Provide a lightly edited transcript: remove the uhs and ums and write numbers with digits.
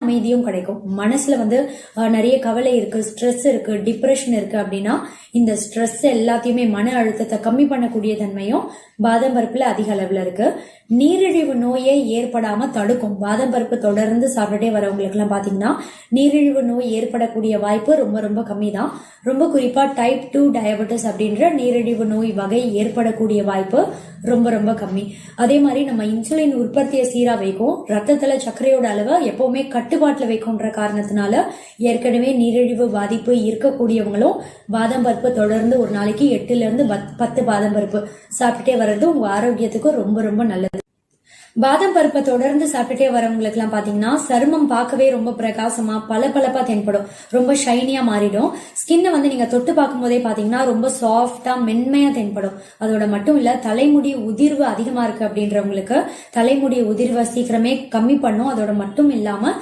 அமைதியும் கிடைக்கும். மனசுல நிறைய கவலை இருக்கு, ஸ்ட்ரெஸ் இருக்கு, டிப்ரெஷன் இருக்கு அப்படின்னா இந்த ஸ்ட்ரெஸ் எல்லாத்தையுமே மன அழுத்தத்தை கம்மி பண்ணக்கூடிய தன்மையும் பாதாம் பருப்புல அதிக அளவுல இருக்கு. நீரிழிவு நோயை ஏற்படாம தடுக்கும். பாதாம் பருப்பு தொடர்ந்து சாப்பிட்டுட்டே வரவங்களுக்கு எல்லாம் பாத்தீங்கன்னா நீரிழிவு நோய் ஏற்படக்கூடிய வாய்ப்பு ரொம்ப ரொம்ப கம்மி தான். ரொம்ப குறிப்பா டைப் 2 டயபெட்டிஸ் அப்படின்ற நீரிழிவு நோய் வகை ஏற்படக்கூடிய வாய்ப்பு ரொம்ப ரொம்ப கம்மி. அதே மாதிரி நம்ம இன்சுலின் உற்பத்தியை சீரா வைக்கும், ரத்தத்துல சர்க்கரையோட அளவை எப்பவுமே கட்டுப்பாட்டுல வைக்கும்ன்ற காரணத்தினால ஏற்கனவே நீரிழிவு பாதிப்பு இருக்கக்கூடியவங்களும் பாதாம் பருப்பு தொடர்ந்து ஒரு நாளைக்கு 8 இருந்து 10 பாதாம் பருப்பு சாப்பிட்டுட்டே வர்றது உங்க ஆரோக்கியத்துக்கு ரொம்ப ரொம்ப நல்லது. பாதாம் பருப்பை தொடர்ந்து சாப்பிட்டுட்டே வரவங்களுக்கு எல்லாம் பாத்தீங்கன்னா சருமம் பார்க்கவே ரொம்ப பிரகாசமா பளபளப்பா தென்படும், ரொம்ப ஷைனியா மாறிடும். ஸ்கின்னை நீங்க தொட்டு பார்க்கும் போதே பாத்தீங்கன்னா ரொம்ப சாஃப்டா மென்மையா தென்படும். அதோட மட்டும் இல்ல, தலைமுடி உதிர்வு அதிகமா இருக்கு அப்படின்றவங்களுக்கு தலைமுடி உதிர்வை சீக்கிரமே கம்மி பண்ணும். அதோட மட்டும் இல்லாம